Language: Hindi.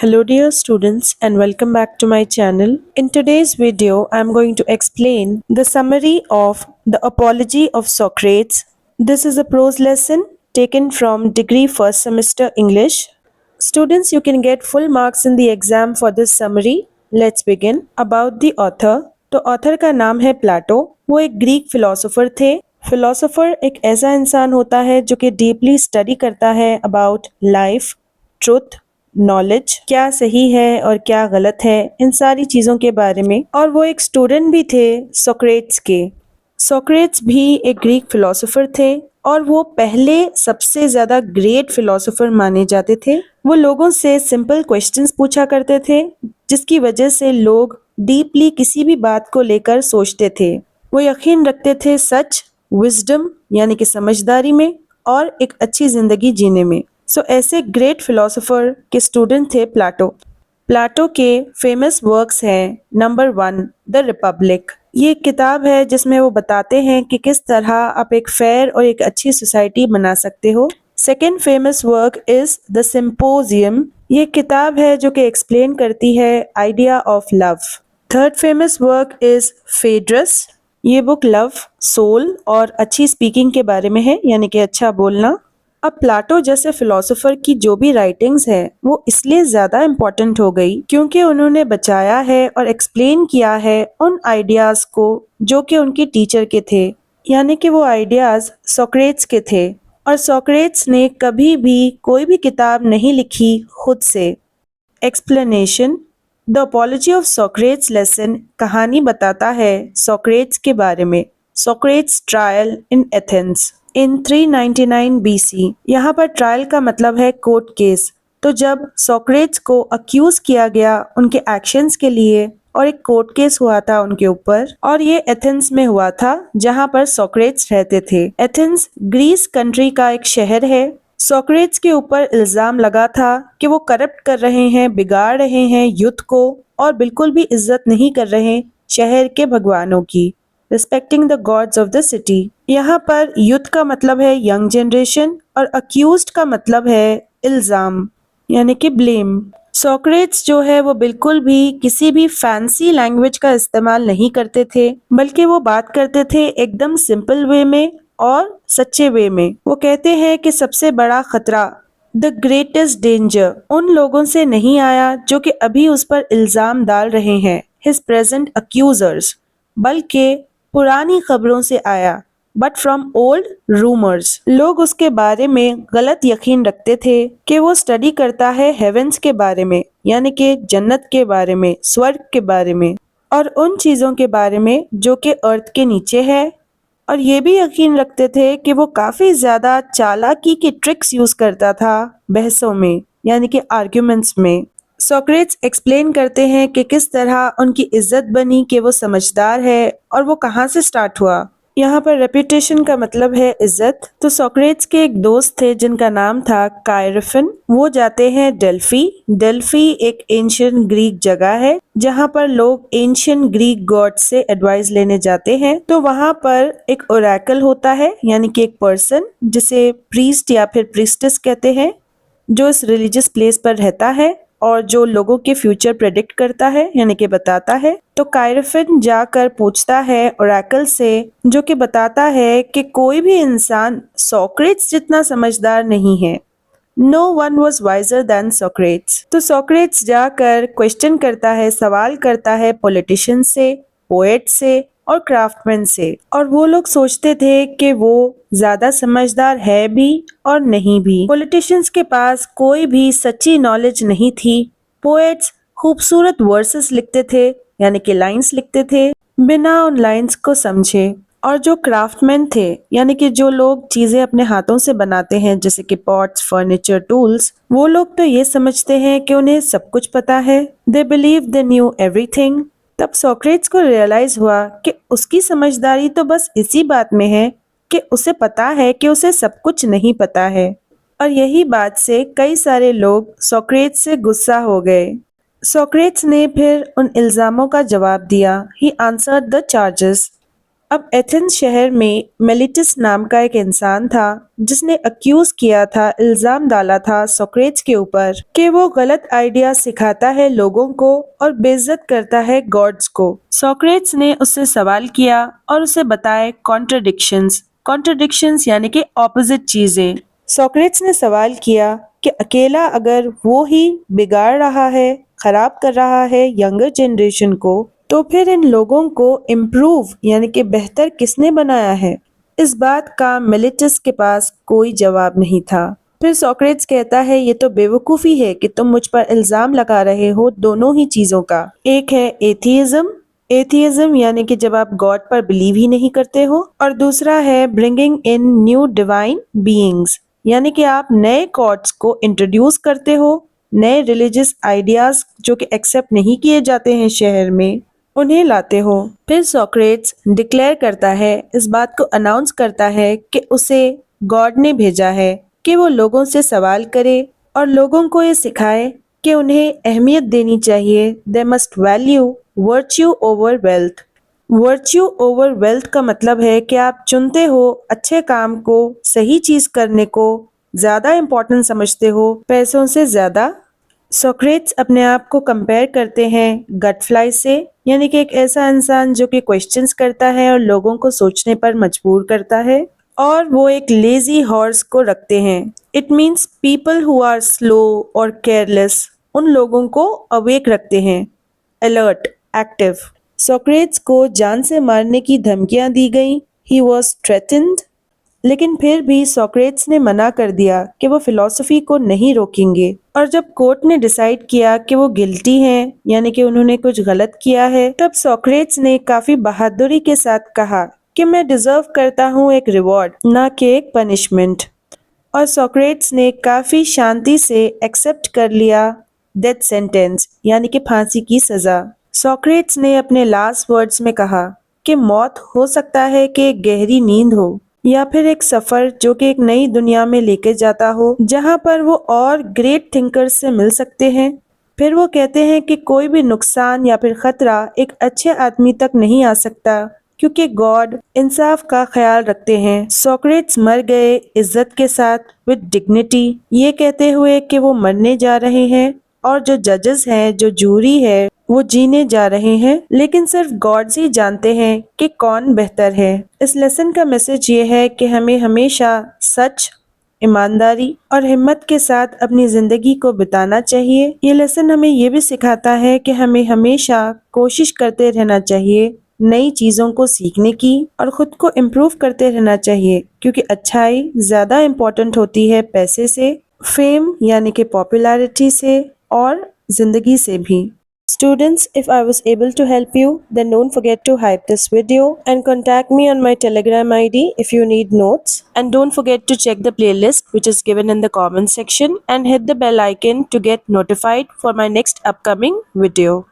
Hello dear students and welcome back to my channel. In today's video, I am going to explain the summary of the Apology of Socrates. This is a prose lesson taken from degree first semester English. Students, you can get full marks in the exam for this summary. Let's begin. About the author. तो ऑथर का नाम है प्लाटो। वो एक ग्रीक फिलोसोफर थे। फिलोसोफर एक ऐसा इंसान होता है जो कि डीपली स्टडी करता है अबाउट लाइफ, ट्रुथ, नॉलेज, क्या सही है और क्या गलत है, इन सारी चीज़ों के बारे में। और वो एक स्टूडेंट भी थे सोक्रेट्स के। सोक्रेट्स भी एक ग्रीक फिलोसोफर थे और वो पहले सबसे ज़्यादा ग्रेट फिलोसोफर माने जाते थे। वो लोगों से सिंपल क्वेश्चंस पूछा करते थे जिसकी वजह से लोग डीपली किसी भी बात को लेकर सोचते थे। वो यकीन रखते थे सच, विजडम यानी कि समझदारी में और एक अच्छी ज़िंदगी जीने में। ऐसे ग्रेट फिलोसोफर के स्टूडेंट थे प्लाटो। प्लाटो के फेमस वर्क्स हैं नंबर 1 द रिपब्लिक। ये एक किताब है जिसमें वो बताते हैं कि किस तरह आप एक फेयर और एक अच्छी सोसाइटी बना सकते हो। Second famous work is the Symposium. ये किताब है जो कि एक्सप्लेन करती है idea of love. Third famous work is Phaedrus. ये बुक लव, सोल और अच्छी स्पीकिंग के बारे में है, यानी कि अच्छा बोलना। अब प्लाटो जैसे फिलोसोफर की जो भी राइटिंग्स है वो इसलिए ज़्यादा इम्पोर्टेंट हो गई क्योंकि उन्होंने बचाया है और एक्सप्लेन किया है उन आइडियाज़ को जो कि उनके टीचर के थे, यानी कि वो आइडियाज़ सोक्रेट्स के थे। और सोक्रेट्स ने कभी भी कोई भी किताब नहीं लिखी खुद से। Explanation. The apology of Socrates lesson कहानी बताता है सोक्रेट्स के बारे में। Socrates trial in Athens in 399 BC। यहाँ पर ट्रायल का मतलब है कोर्ट केस। तो जब सोक्रेट्स को अक्यूज किया गया उनके एक्शंस के लिए और एक कोर्ट केस हुआ था उनके ऊपर, और ये एथेंस में हुआ था जहाँ पर सोक्रेट्स रहते थे। एथेंस ग्रीस कंट्री का एक शहर है। सोक्रेट्स के ऊपर इल्जाम लगा था कि वो करप्ट कर रहे हैं, बिगाड़ रहे हैं युद्ध को और बिल्कुल भी इज्जत नहीं कर रहे शहर के भगवानों की। Respecting the gods of the city. यहाँ पर युद्ध का मतलब है यंग जनरेशन और अक्यूज्ड का मतलब है इल्जाम यानी कि ब्लेम। सोक्रेट्स जो है वो बिल्कुल भी किसी भी फैंसी लैंग्वेज का इस्तेमाल नहीं करते थे, बल्कि वो बात करते थे एकदम सिंपल वे में और सच्चे वे में। वो कहते हैं कि सबसे बड़ा खतरा, द ग्रेटेस्ट डेंजर, उन लोगों से नहीं आया जो कि अभी उस पर इल्जाम डाल रहे हैं, हिज प्रेजेंट अक्यूजर्स, बल्कि पुरानी खबरों से आया, बट फ्रॉम ओल्ड रूमर्स। लोग उसके बारे में गलत यकीन रखते थे कि वो स्टडी करता है हेवेंस के बारे में, यानी कि जन्नत के बारे में, स्वर्ग के बारे में और उन चीज़ों के बारे में जो कि अर्थ के नीचे है। और ये भी यकीन रखते थे कि वो काफ़ी ज़्यादा चालाकी की ट्रिक्स यूज़ करता था बहसों में, यानी कि आर्ग्यूमेंट्स में। सोक्रेट्स एक्सप्लेन करते हैं कि किस तरह उनकी इज्जत बनी कि वो समझदार है और वो कहाँ से स्टार्ट हुआ। यहाँ पर रेपुटेशन का मतलब है इज्जत। तो सोक्रेट्स के एक दोस्त थे जिनका नाम था कायरफन। वो जाते हैं डेल्फी। डेल्फी एक एंशियंट ग्रीक जगह है जहाँ पर लोग एंशियंट ग्रीक गॉड से एडवाइस लेने जाते हैं। तो वहाँ पर एक ओरेकल होता है, यानी कि एक पर्सन जिसे प्रीस्ट या फिर प्रीस्टेस कहते हैं, जो इस रिलीजियस प्लेस पर रहता है और जो लोगों के फ्यूचर प्रेडिक्ट करता है, यानी कि बताता है। तो कायरफिन जाकर पूछता है ओरेकल से, जो कि बताता है कि कोई भी इंसान सोक्रेट्स जितना समझदार नहीं है। No one was wiser than Socrates. तो सोक्रेट्स जाकर क्वेश्चन करता है, सवाल करता है पॉलिटिशियन से, पोएट से और क्राफ्टमैन से, और वो लोग सोचते थे कि वो ज्यादा समझदार है भी और नहीं भी। पॉलिटिशियंस के पास कोई भी सच्ची नॉलेज नहीं थी। पोएट्स खूबसूरत वर्सेस लिखते थे, यानी कि लाइंस लिखते थे बिना उन लाइंस को समझे। और जो क्राफ्टमैन थे, यानी कि जो लोग चीजें अपने हाथों से बनाते हैं जैसे कि पॉट्स, फर्नीचर, टूल्स, वो लोग तो ये समझते हैं कि उन्हें सब कुछ पता है। They believe they knew everything. तब सोक्रेट्स को रियलाइज हुआ कि उसकी समझदारी तो बस इसी बात में है कि उसे पता है कि उसे सब कुछ नहीं पता है। और यही बात से कई सारे लोग सोक्रेट्स से गुस्सा हो गए। सोक्रेट्स ने फिर उन इल्जामों का जवाब दिया। He answered the charges. अब एथेंस शहर में मेलिटस नाम का एक इंसान था जिसने अक्यूज किया था, इल्जाम डाला था सोक्रेट्स के ऊपर कि वो गलत आइडिया सिखाता है लोगों को और बेइज्जत करता है गॉड्स को। सोक्रेट्स ने उससे सवाल किया और उसे बताए कॉन्ट्रडिक्शंस यानी कि ऑपोजिट चीजें। सोक्रेट्स ने सवाल किया कि अकेला अगर वो ही बिगाड़ रहा है, खराब कर रहा है यंगर जनरेशन को, तो फिर इन लोगों को इम्प्रूव यानी कि बेहतर किसने बनाया है? इस बात का मेलिटस के पास कोई जवाब नहीं था। फिर सोक्रेट्स कहता है ये तो बेवकूफ़ी है कि तुम मुझ पर इल्ज़ाम लगा रहे हो दोनों ही चीज़ों का। एक है एथियज्म यानी कि जब आप गॉड पर बिलीव ही नहीं करते हो, और दूसरा है bringing in new divine beings यानी कि आप नए गॉड्स को इंट्रोड्यूस करते हो, नए रिलीजियस आइडियाज जो कि एक्सेप्ट नहीं किए जाते हैं शहर में, उन्हें लाते हो। फिर सोक्रेट्स डिक्लेयर करता है, इस बात को अनाउंस करता है कि उसे गॉड ने भेजा है कि वो लोगों से सवाल करे और लोगों को ये सिखाए कि उन्हें अहमियत देनी चाहिए। They must value virtue over wealth. Virtue over wealth का मतलब है कि आप चुनते हो अच्छे काम को, सही चीज करने को ज्यादा इम्पोर्टेंट समझते हो पैसों से ज्यादा। सोक्रेट्स अपने आप को कंपेयर करते हैं गट फ्लाई से, यानी कि एक ऐसा इंसान जो कि क्वेश्चंस करता है और लोगों को सोचने पर मजबूर करता है, और वो एक लेजी हॉर्स को रखते हैं। It means people who are slow और केयरलेस, उन लोगों को अवेक रखते हैं, अलर्ट, एक्टिव। सोक्रेट्स को जान से मारने की धमकियां दी गई, ही वॉज थ्रेटन्ड, लेकिन फिर भी सोक्रेट्स ने मना कर दिया कि वो फिलॉसफी को नहीं रोकेंगे। और जब कोर्ट ने डिसाइड किया कि वो गिल्टी हैं यानी कि उन्होंने कुछ गलत किया है, तब सोक्रेट्स ने काफी बहादुरी के साथ कहा कि मैं डिजर्व करता हूँ एक रिवॉर्ड, ना कि एक पनिशमेंट। और सोक्रेट्स ने काफी शांति से एक्सेप्ट कर लिया डेथ सेंटेंस यानी कि फांसी की सजा। सोक्रेट्स ने अपने लास्ट वर्ड्स में कहा कि मौत हो सकता है कि एक गहरी नींद हो या फिर एक सफर जो कि एक नई दुनिया में लेके जाता हो जहां पर वो और ग्रेट थिंकर्स से मिल सकते हैं। फिर वो कहते हैं कि कोई भी नुकसान या फिर खतरा एक अच्छे आदमी तक नहीं आ सकता क्योंकि गॉड इंसाफ का ख्याल रखते हैं। सोक्रेट्स मर गए इज्जत के साथ, विद डिग्निटी, ये कहते हुए कि वो मरने जा रहे हैं और जो जजेस हैं, जो जूरी है, वो जीने जा रहे हैं, लेकिन सिर्फ गॉड्स ही जानते हैं कि कौन बेहतर है। इस लेसन का मैसेज ये है कि हमें हमेशा सच, ईमानदारी और हिम्मत के साथ अपनी जिंदगी को बिताना चाहिए। ये लेसन हमें ये भी सिखाता है कि हमें हमेशा कोशिश करते रहना चाहिए नई चीजों को सीखने की और खुद को इम्प्रूव करते रहना चाहिए, क्योंकि अच्छाई ज्यादा इम्पोर्टेंट होती है पैसे से, फेम यानी कि पॉपुलैरिटी से और जिंदगी से भी। Students, if I was able to help you, then don't forget to hype this video and contact me on my Telegram ID if you need notes. And don't forget to check the playlist which is given in the comment section and hit the bell icon to get notified for my next upcoming video.